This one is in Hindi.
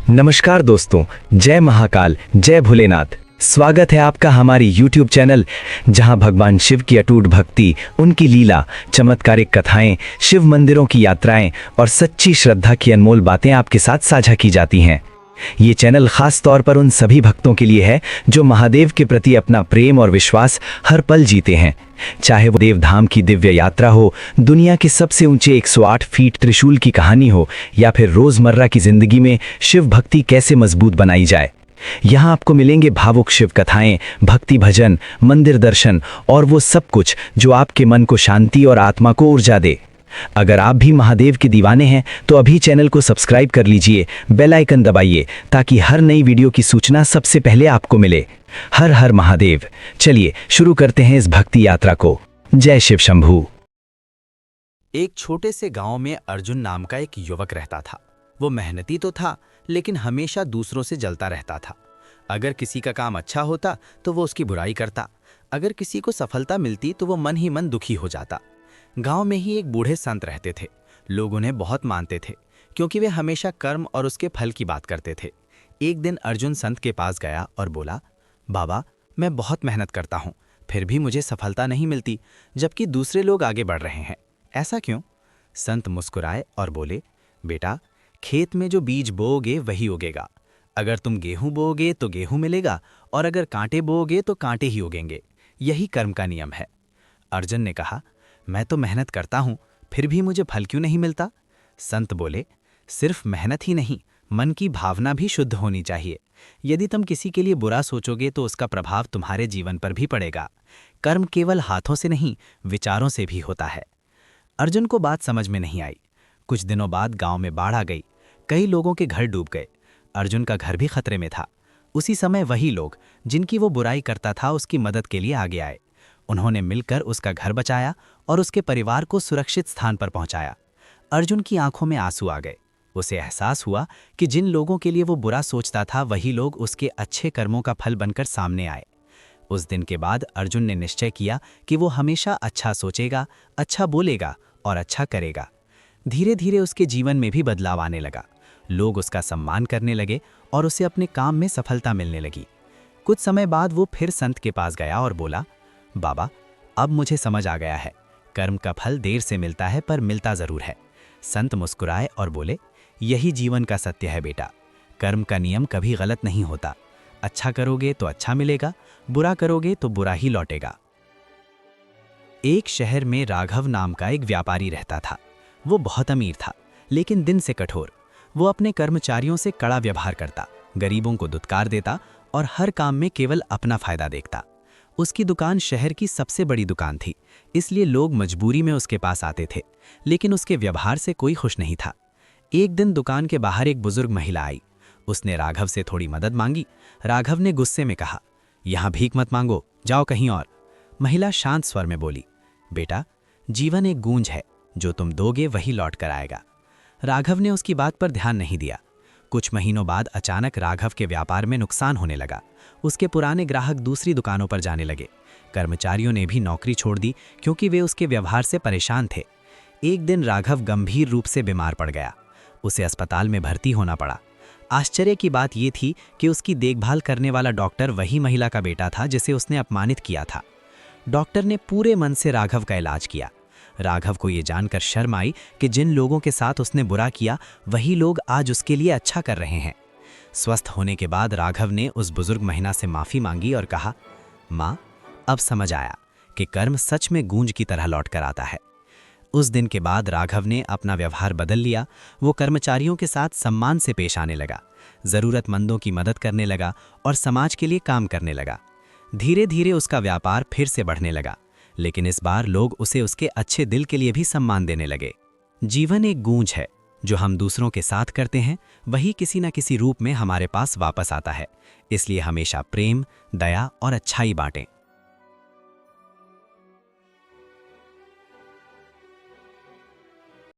नमस्कार दोस्तों, जय महाकाल, जय भोलेनाथ। स्वागत है आपका हमारी YouTube चैनल, जहां भगवान शिव की अटूट भक्ति, उनकी लीला, चमत्कारिक कथाएं, शिव मंदिरों की यात्राएं और सच्ची श्रद्धा की अनमोल बातें आपके साथ साझा की जाती हैं। ये चैनल खास तौर पर उन सभी भक्तों के लिए है जो महादेव के प्रति अपना प्रेम और विश्वास हर पल जीते हैं। चाहे वो देवधाम की दिव्य यात्रा हो, दुनिया के सबसे ऊंचे 108 फीट त्रिशूल की कहानी हो, या फिर रोजमर्रा की जिंदगी में शिव भक्ति कैसे मजबूत बनाई जाए। यहाँ आपको मिलेंगे भावुक शिव कथाएं, भक्ति भजन, मंदिर दर्शन और वो सब कुछ जो आपके मन को शांति और आत्मा को ऊर्जा दे। अगर आप भी महादेव के दीवाने हैं तो अभी चैनल को सब्सक्राइब कर लीजिए, बेल आइकन दबाइए ताकि हर नई वीडियो की सूचना सबसे पहले आपको मिले। हर हर महादेव। चलिए शुरू करते हैं इस भक्ति यात्रा को। जय शिव शंभू। एक छोटे से गांव में अर्जुन नाम का एक युवक रहता था। वो मेहनती तो था, लेकिन हमेशा दूसरों से जलता रहता था। अगर किसी का काम अच्छा होता तो वो उसकी बुराई करता, अगर किसी को सफलता मिलती तो वो मन ही मन दुखी हो जाता। गांव में ही एक बूढ़े संत रहते थे। लोग उन्हें बहुत मानते थे क्योंकि वे हमेशा कर्म और उसके फल की बात करते थे। एक दिन अर्जुन संत के पास गया और बोला, बाबा, मैं बहुत मेहनत करता हूँ, फिर भी मुझे सफलता नहीं मिलती, जबकि दूसरे लोग आगे बढ़ रहे हैं। ऐसा क्यों? संत मुस्कुराए और बोले, बेटा, खेत में जो बीज बोओगे वही उगेगा। अगर तुम गेहूं बोओगे तो गेहूं मिलेगा, और अगर कांटे बोओगे तो कांटे ही उगेंगे। यही कर्म का नियम है। अर्जुन ने कहा, मैं तो मेहनत करता हूं, फिर भी मुझे फल क्यों नहीं मिलता? संत बोले, सिर्फ मेहनत ही नहीं, मन की भावना भी शुद्ध होनी चाहिए। यदि तुम किसी के लिए बुरा सोचोगे तो उसका प्रभाव तुम्हारे जीवन पर भी पड़ेगा। कर्म केवल हाथों से नहीं, विचारों से भी होता है। अर्जुन को बात समझ में नहीं आई। कुछ दिनों बाद गांव में बाढ़ आ गई। कई लोगों के घर डूब गए। अर्जुन का घर भी खतरे में था। उसी समय वही लोग जिनकी वो बुराई करता था उसकी मदद के लिए आगे आए। उन्होंने मिलकर उसका घर बचाया और उसके परिवार को सुरक्षित स्थान पर पहुंचाया। अर्जुन की आंखों में आंसू आ गए। उसे एहसास हुआ कि जिन लोगों के लिए वो बुरा सोचता था वही लोग उसके अच्छे कर्मों का फल बनकर सामने आए। उस दिन के बाद अर्जुन ने निश्चय किया कि वो हमेशा अच्छा सोचेगा, अच्छा बोलेगा और अच्छा करेगा। धीरे धीरे उसके जीवन में भी बदलाव आने लगा। लोग उसका सम्मान करने लगे और उसे अपने काम में सफलता मिलने लगी। कुछ समय बाद वो फिर संत के पास गया और बोला, बाबा, अब मुझे समझ आ गया है, कर्म का फल देर से मिलता है पर मिलता जरूर है। संत मुस्कुराए और बोले, यही जीवन का सत्य है बेटा। कर्म का नियम कभी गलत नहीं होता। अच्छा करोगे तो अच्छा मिलेगा, बुरा करोगे तो बुरा ही लौटेगा। एक शहर में राघव नाम का एक व्यापारी रहता था। वो बहुत अमीर था, लेकिन दिन से कठोर। वो अपने कर्मचारियों से कड़ा व्यवहार करता, गरीबों को दुत्कार देता और हर काम में केवल अपना फायदा देखता। उसकी दुकान शहर की सबसे बड़ी दुकान थी, इसलिए लोग मजबूरी में उसके पास आते थे, लेकिन उसके व्यवहार से कोई खुश नहीं था। एक दिन दुकान के बाहर एक बुजुर्ग महिला आई। उसने राघव से थोड़ी मदद मांगी। राघव ने गुस्से में कहा, यहाँ भीख मत मांगो, जाओ कहीं और। महिला शांत स्वर में बोली, बेटा, जीवन एक गूंज है, जो तुम दोगे वही लौट कर आएगा। राघव ने उसकी बात पर ध्यान नहीं दिया। कुछ महीनों बाद अचानक राघव के व्यापार में नुकसान होने लगा। उसके पुराने ग्राहक दूसरी दुकानों पर जाने लगे। कर्मचारियों ने भी नौकरी छोड़ दी क्योंकि वे उसके व्यवहार से परेशान थे। एक दिन राघव गंभीर रूप से बीमार पड़ गया। उसे अस्पताल में भर्ती होना पड़ा। आश्चर्य की बात यह थी कि उसकी देखभाल करने वाला डॉक्टर वही महिला का बेटा था जिसे उसने अपमानित किया था। डॉक्टर ने पूरे मन से राघव का इलाज किया। राघव को ये जानकर शर्म आई कि जिन लोगों के साथ उसने बुरा किया वही लोग आज उसके लिए अच्छा कर रहे हैं। स्वस्थ होने के बाद राघव ने उस बुजुर्ग महिला से माफ़ी मांगी और कहा, माँ, अब समझ आया कि कर्म सच में गूंज की तरह लौट कर आता है। उस दिन के बाद राघव ने अपना व्यवहार बदल लिया। वो कर्मचारियों के साथ सम्मान से पेश आने लगा, ज़रूरतमंदों की मदद करने लगा और समाज के लिए काम करने लगा। धीरे धीरे उसका व्यापार फिर से बढ़ने लगा, लेकिन इस बार लोग उसे उसके अच्छे दिल के लिए भी सम्मान देने लगे। जीवन एक गूंज है, जो हम दूसरों के साथ करते हैं वही किसी न किसी रूप में हमारे पास वापस आता है। इसलिए हमेशा प्रेम, दया और अच्छाई बांटें।